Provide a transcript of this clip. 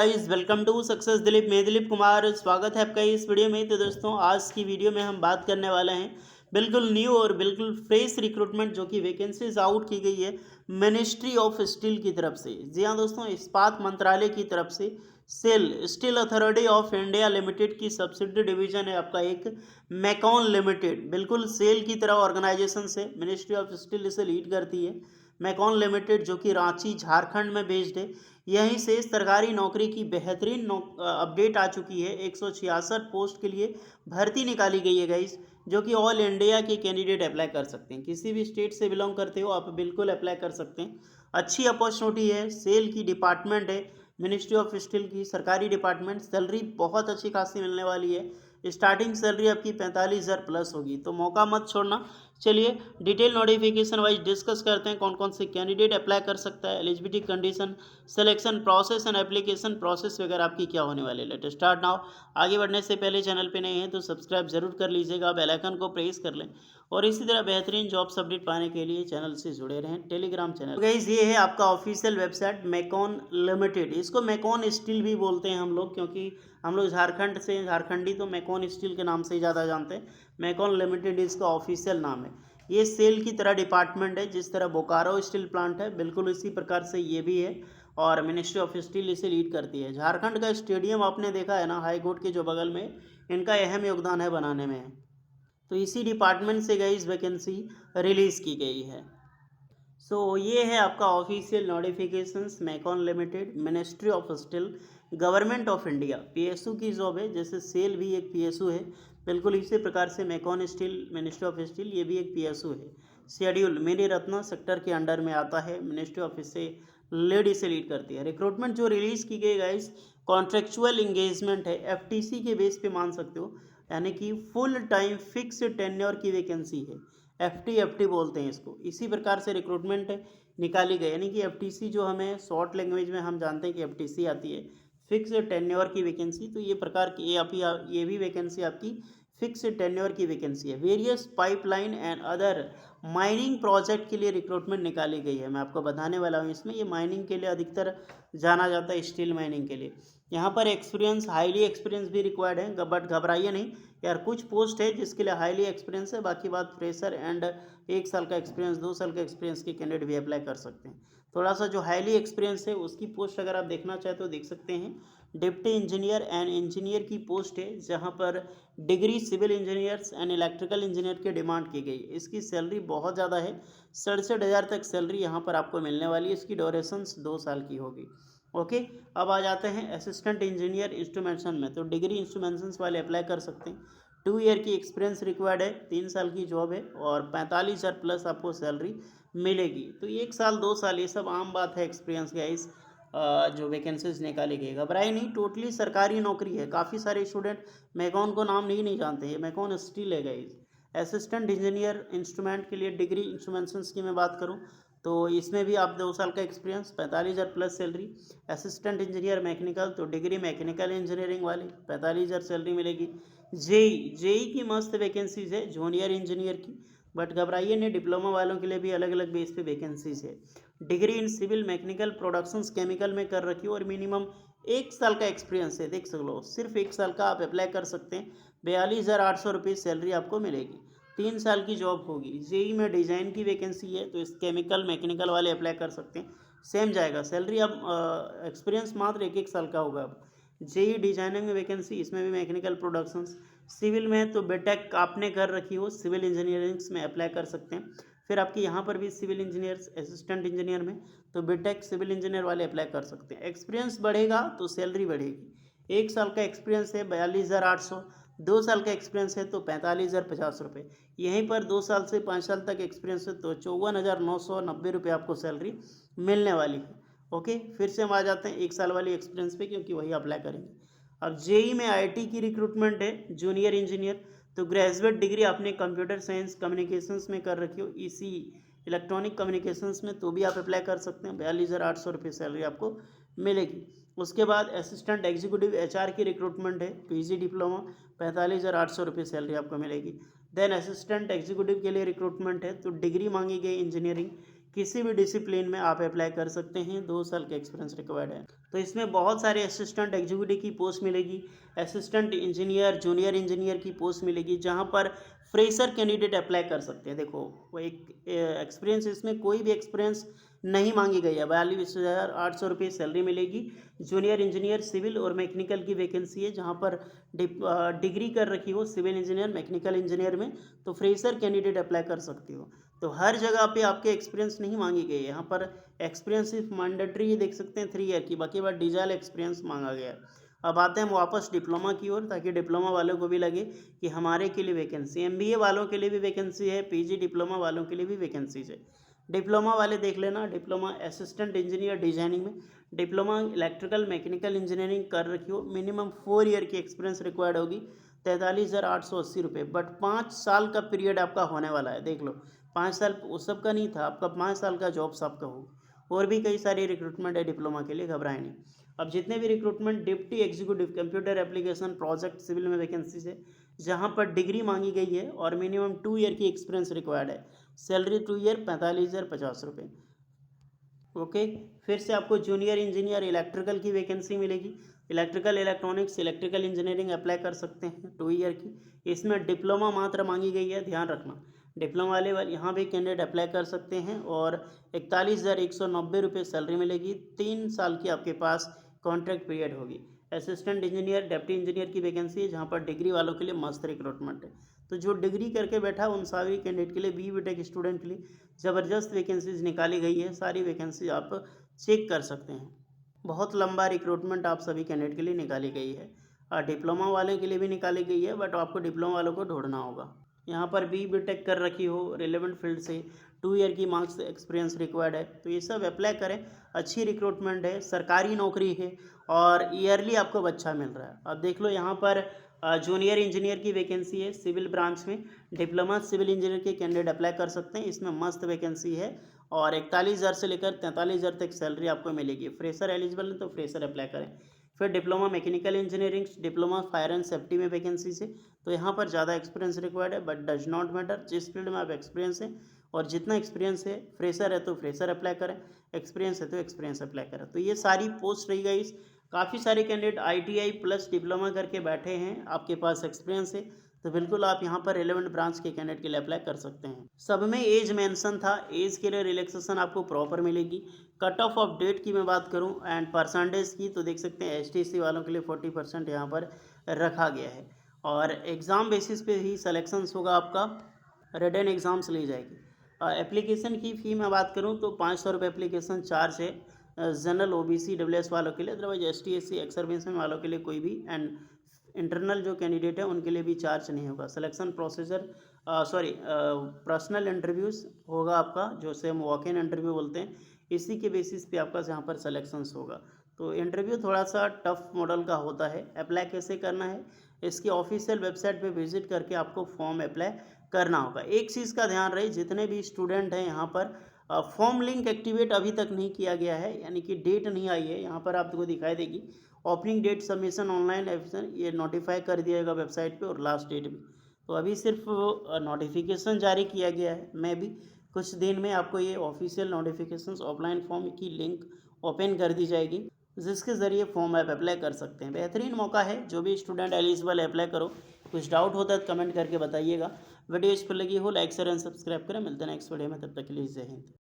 Guys welcome to success Dilip. मैं दिलीप कुमार, स्वागत है आपका इस वीडियो में। तो दोस्तों, आज की वीडियो में हम बात करने वाले हैं बिल्कुल न्यू और बिल्कुल फ्रेश रिक्रूटमेंट जो कि वैकेंसीज आउट की गई है मिनिस्ट्री ऑफ स्टील की तरफ से। जी हाँ दोस्तों, इस्पात मंत्रालय की तरफ से SAIL Steel Authority of India Limited की सब्सिडी डिवीजन है आपका एक मैकॉन लिमिटेड। बिल्कुल सेल की तरह ऑर्गेनाइजेशन से मिनिस्ट्री ऑफ स्टील इसे लीड करती है। मैकॉन लिमिटेड जो कि रांची झारखंड में बेस्ड है। यहीं से सरकारी नौकरी की बेहतरीन अपडेट आ चुकी है। 166 पोस्ट के लिए भर्ती निकाली गई है गाइस, जो कि ऑल इंडिया के कैंडिडेट अप्लाई कर सकते हैं। किसी भी स्टेट से बिलोंग करते हो आप बिल्कुल अप्लाई कर सकते हैं। अच्छी अपॉर्चुनिटी है। सेल की डिपार्टमेंट है मिनिस्ट्री ऑफ स्टील की, सरकारी डिपार्टमेंट। सैलरी बहुत अच्छी खासी मिलने वाली है। स्टार्टिंग सैलरी आपकी 45,000 प्लस होगी, तो मौका मत छोड़ना। चलिए डिटेल नोटिफिकेशन वाइज डिस्कस करते हैं कौन कौन से कैंडिडेट अप्लाई कर सकता है, eligibility condition, selection process and application process वगैरह आपकी क्या होने वाली है। Let start now. आगे बढ़ने से पहले चैनल पे नए हैं तो सब्सक्राइब जरूर कर लीजिएगा, बेल आइकन को प्रेस कर लें और इसी तरह बेहतरीन जॉब्स अपडेट पाने के लिए चैनल से जुड़े रहें टेलीग्राम चैनल। तो गाइस, ये है आपका ऑफिशियल वेबसाइट मैकॉन लिमिटेड। इसको मैकॉन स्टील भी बोलते हैं हम लोग, क्योंकि हम लोग झारखंड से झारखंडी तो मैकॉन स्टील के नाम से ही ज़्यादा जानते हैं। मैकॉन लिमिटेड इसका ऑफिशियल नाम है। ये सेल की तरह डिपार्टमेंट है, जिस तरह बोकारो स्टील प्लांट है बिल्कुल इसी प्रकार से ये भी है। और मिनिस्ट्री ऑफ स्टील इसे लीड करती है। झारखंड का स्टेडियम आपने देखा है ना, हाई कोर्ट के जो बगल में, इनका अहम योगदान है बनाने में। तो इसी डिपार्टमेंट से गई इस वैकेंसी रिलीज़ की गई है। ये है आपका official notifications MECON limited, ministry of steel, government of India. PSU की जॉब है, जैसे सेल भी एक पीएसयू है, बिल्कुल इसी प्रकार से MECON steel, ministry of steel, ये भी एक पीएसयू है। शेड्यूल मेरी रत्ना सेक्टर के अंडर में आता है। मिनिस्ट्री ऑफ इसे लीड करती है। रिक्रूटमेंट जो रिलीज़ की गई गाइस, कॉन्ट्रेक्चुअल इंगेजमेंट है, एफटीसी के बेस पे मान सकते हो, यानी कि फुल टाइम फिक्स टेन्योर की वैकेंसी है। एफटी बोलते हैं इसको। इसी प्रकार से रिक्रूटमेंट निकाली गई, यानी कि एफटीसी जो हमें शॉर्ट लैंग्वेज में हम जानते हैं कि एफटीसी आती है, फिक्स टेन्योर की वैकेंसी। तो ये प्रकार की ये भी वैकेंसी आपकी फिक्स टेन्योर की वैकेंसी है। Various pipeline and other mining project के लिए रिक्रूटमेंट निकाली गई है। मैं आपको बताने वाला हूँ इसमें, ये माइनिंग के लिए अधिकतर जाना जाता है, स्टील माइनिंग के लिए। यहाँ पर एक्सपीरियंस, हाईली एक्सपीरियंस भी रिक्वायर्ड है, बट घबराइए नहीं यार। कुछ पोस्ट है जिसके लिए हाईली एक्सपीरियंस है, बाकी बात फ्रेशर एंड 1 साल का एक्सपीरियंस, 2 साल का एक्सपीरियंस के कैंडिडेट भी अप्लाई कर सकते हैं। थोड़ा सा जो हाईली एक्सपीरियंस है उसकी पोस्ट अगर आप देखना चाहें तो देख सकते हैं। डिप्टी इंजीनियर एंड इंजीनियर की पोस्ट है, जहाँ पर degree civil engineers and electrical engineer की डिमांड की गई है। इसकी सैलरी बहुत ज़्यादा है, 67,000 तक सैलरी यहाँ पर आपको मिलने वाली है। इसकी ड्यूरेशन 2 साल की होगी। ओके, अब आ जाते हैं असिस्टेंट इंजीनियर इंस्ट्रूमेंटेशन में। तो डिग्री इंस्ट्रूमेंटेशन वाले अप्लाई कर सकते हैं। 2 ईयर की एक्सपीरियंस रिक्वायर्ड है, 3 साल की जॉब है और 45,000 प्लस आपको सैलरी मिलेगी। तो 1 साल 2 साल ये सब आम बात है एक्सपीरियंस गाइस। जो वैकेंसीज निकाली गई, घबराई नहीं, टोटली सरकारी नौकरी है। काफ़ी सारे स्टूडेंट मैकॉन को नाम नहीं जानते हैं, मैकॉन स्टील है गाइस। असिस्टेंट इंजीनियर इंस्ट्रूमेंट के लिए डिग्री इंस्ट्रूमेंटेशन की मैं बात करूं तो इसमें भी आप 2 साल का experience, 45,000 plus salary. Assistant engineer mechanical, तो डिग्री मैकेनिकल इंजीनियरिंग वाले 45,000 सैलरी मिलेगी। जेई की मस्त वैकेंसीज है, जूनियर इंजीनियर की, बट घबराइए नहीं, डिप्लोमा वालों के लिए भी अलग अलग बेस पे वैकेंसीज है। Degree in civil mechanical productions chemical में कर रखी हो और मिनिमम 1 साल का एक्सपीरियंस है, देख सक लो, सिर्फ 1 साल का आप अप्लाई कर सकते हैं। 42,800 रुपये सैलरी आपको मिलेगी। 3 साल की जॉब होगी। जेई में डिज़ाइन की वैकेंसी है, तो इस केमिकल मैकेनिकल वाले अप्लाई कर सकते हैं। सेम जाएगा सैलरी। अब एक्सपीरियंस मात्र 1-1 साल का होगा। अब जेई डिजाइनिंग में वैकेंसी, इसमें भी मैकेनिकल प्रोडक्शंस। सिविल में तो बीटेक आपने कर रखी हो, सिविल इंजीनियरिंग्स में अप्लाई कर सकते हैं। फिर आपकी यहाँ पर भी सिविल इंजीनियर्स, असिस्टेंट इंजीनियर में तो बीटेक सिविल इंजीनियर वाले अप्लाई कर सकते हैं। एक्सपीरियंस बढ़ेगा तो सैलरी बढ़ेगी। 1 साल का एक्सपीरियंस है 42,800, 2 साल का एक्सपीरियंस है तो 45,050 रुपये। यहीं पर 2 साल से 5 साल तक एक्सपीरियंस है तो 54,990 रुपये आपको सैलरी मिलने वाली है। ओके, फिर से हम आ जाते हैं 1 साल वाली एक्सपीरियंस पे, क्योंकि वही अप्लाई करेंगे। अब जेई में आईटी की रिक्रूटमेंट है, जूनियर इंजीनियर, तो ग्रेजुएट डिग्री आपने कंप्यूटर साइंस कम्युनिकेशंस में कर रखी हो, इसी इलेक्ट्रॉनिक कम्युनिकेशंस में, तो भी आप अप्लाई कर सकते हैं। 42,800 रुपये सैलरी आपको मिलेगी। उसके बाद असिस्टेंट एग्जीक्यूटिव एचआर की रिक्रूटमेंट है, पीजी डिप्लोमा, 45,800 रुपये सैलरी आपको मिलेगी। देन असिस्टेंट एग्जीक्यूटिव के लिए रिक्रूटमेंट है, तो डिग्री मांगी गई इंजीनियरिंग, किसी भी डिसिप्लिन में आप अप्लाई कर सकते हैं। 2 साल का एक्सपीरियंस रिक्वायर्ड है। तो इसमें बहुत सारे असिस्टेंट एग्जीक्यूटिव की पोस्ट मिलेगी, असिस्टेंट इंजीनियर, जूनियर इंजीनियर की पोस्ट मिलेगी, जहाँ पर फ्रेशर कैंडिडेट अप्लाई कर सकते हैं। देखो वो एक एक्सपीरियंस, इसमें कोई भी एक्सपीरियंस नहीं मांगी गई है। 42,800 रुपये सैलरी मिलेगी। जूनियर इंजीनियर सिविल और मैकेनिकल की वैकेंसी है, जहाँ पर डिग्री कर रखी हो सिविल इंजीनियर मैकेनिकल इंजीनियर में, तो फ्रेशर कैंडिडेट अप्लाई कर सकती हो। तो हर जगह पे आपके एक्सपीरियंस नहीं मांगी गई है। यहाँ पर एक्सपीरियंस सिर्फ मैंडेटरी देख सकते हैं 3 ईयर की, बाकी बात डिजाइल एक्सपीरियंस मांगा गया है। अब आते हैं हम वापस डिप्लोमा की ओर, ताकि डिप्लोमा वालों को भी लगे कि हमारे के लिए वैकेंसी, एमबीए वालों के लिए भी वैकेंसी है, पीजी डिप्लोमा वालों के लिए भी वैकेंसीज है। डिप्लोमा वाले देख लेना, डिप्लोमा असिस्टेंट इंजीनियर डिजाइनिंग में, डिप्लोमा इलेक्ट्रिकल मैकेनिकल इंजीनियरिंग कर रखी हो, मिनिमम 4 ईयर की एक्सपीरियंस रिक्वायर्ड होगी, 43,880 रुपये। बट 5 साल का पीरियड आपका होने वाला है। देख लो 5 साल उस सब का नहीं था, आपका 5 साल का जॉब्स आपका हो। और भी कई सारी रिक्रूटमेंट है डिप्लोमा के लिए, घबराए नहीं। अब जितने भी recruitment deputy executive computer application project civil में वैकेंसीज है, जहाँ पर डिग्री मांगी गई है और मिनिमम 2 ईयर की एक्सपीरियंस रिक्वायर्ड है। सैलरी 2 ईयर 45,050 रुपये। ओके, फिर से आपको जूनियर इंजीनियर इलेक्ट्रिकल की वैकेंसी मिलेगी। Electrical electronics electrical engineering apply कर सकते हैं 2 ईयर की। इसमें डिप्लोमा मात्र मांगी गई है, ध्यान रखना। डिप्लोमा वाले यहाँ भी कैंडिडेट अप्लाई कर सकते हैं और 41,190 रुपये सैलरी मिलेगी। 3 साल की आपके पास कॉन्ट्रैक्ट पीरियड होगी। असिस्टेंट इंजीनियर डेप्टी इंजीनियर की वैकेंसी है, जहाँ पर डिग्री वालों के लिए मस्त रिक्रूटमेंट है। तो जो डिग्री करके बैठा उन सारी कैंडिडेट के लिए, बी.टेक स्टूडेंट के लिए ज़बरदस्त वैकेंसीज निकाली गई है। सारी वैकेंसी आप चेक कर सकते हैं। बहुत लंबा रिक्रूटमेंट आप सभी कैंडिडेट के लिए निकाली गई है। डिप्लोमा वाले के लिए भी निकाली गई है, बट आपको डिप्लोमा वालों को ढूंढना होगा। यहाँ पर बी.टेक कर रखी हो रिलेवेंट फील्ड से, 2 ईयर की मार्क्स एक्सपीरियंस रिक्वायर्ड है, तो ये सब अप्लाई करें। अच्छी रिक्रूटमेंट है, सरकारी नौकरी है और ईयरली आपको अच्छा मिल रहा है। अब देख लो यहाँ पर जूनियर इंजीनियर की वैकेंसी है सिविल ब्रांच में। डिप्लोमा सिविल इंजीनियर के कैंडिडेट अप्लाई कर सकते हैं। इसमें मस्त वैकेंसी है और 41,000 से लेकर 43,000 तक सैलरी आपको मिलेगी। फ्रेशर एलिजिबल है तो फ्रेशर अप्लाई करें। फिर diploma mechanical engineering, diploma fire and safety में वैकेंसी है, तो यहाँ पर ज़्यादा एक्सपीरियंस रिक्वायर्ड है, बट डज नॉट मैटर। जिस फील्ड में आप एक्सपीरियंस है और जितना एक्सपीरियंस है, फ्रेशर है तो फ्रेशर अप्लाई करें, एक्सपीरियंस है तो एक्सपीरियंस अप्लाई करें। तो ये सारी पोस्ट रही गई। काफ़ी सारे कैंडिडेट ITI प्लस डिप्लोमा करके बैठे हैं, आपके पास एक्सपीरियंस है, तो बिल्कुल आप यहाँ पर रेलेवेंट ब्रांच के कैंडिडेट के लिए अप्लाई कर सकते हैं। सब में एज मेंशन था, एज के लिए रिलैक्सेशन आपको प्रॉपर मिलेगी। कट ऑफ डेट की मैं बात करूँ एंड परसेंटेज की, तो देख सकते हैं STC वालों के लिए 40% यहाँ पर रखा गया है और एग्ज़ाम बेसिस पे ही सिलेक्शंस होगा आपका, रिटन एग्ज़ाम्स ली जाएगी। एप्लीकेशन की फ़ी मैं बात करूँ तो 500 रुपये एप्लीकेशन चार्ज है जनरल OBC WS वालों के लिए। Otherwise ST SC ex serviceman वालों के लिए कोई भी, एंड इंटरनल जो कैंडिडेट है उनके लिए भी चार्ज नहीं होगा। सिलेक्शन प्रोसीजर पर्सनल इंटरव्यूज़ होगा आपका, जो से हम वॉक इन इंटरव्यू बोलते हैं, इसी के बेसिस पे आपका यहाँ पर सिलेक्शंस होगा। तो इंटरव्यू थोड़ा सा टफ मॉडल का होता है। अप्लाई कैसे करना है, इसकी ऑफिशियल वेबसाइट पे विजिट करके आपको फॉर्म अप्लाई करना होगा। एक चीज़ का ध्यान रहे, जितने भी स्टूडेंट हैं यहाँ पर फॉर्म लिंक एक्टिवेट अभी तक नहीं किया गया है, यानी कि डेट नहीं आई है। यहाँ पर आपको दिखाई देगी opening date, submission online application, ये नोटिफाई कर दिएगा वेबसाइट पे, और लास्ट डेट भी। तो अभी सिर्फ नोटिफिकेशन जारी किया गया है। मैं भी कुछ दिन में आपको ये ऑफिशियल नोटिफिकेशंस ऑफलाइन फॉर्म की लिंक ओपन कर दी जाएगी, जिसके ज़रिए फॉर्म आप अप्लाई कर सकते हैं। बेहतरीन मौका है, जो भी स्टूडेंट एलिजिबल है अप्लाई करो। कुछ डाउट होता है तो कमेंट करके बताइएगा। वीडियो इस पर लगी हो लाइक शेयर एंड सब्सक्राइब करें। मिलते हैं नेक्स्ट वीडियो में, तब तक के लिए जय हिंद।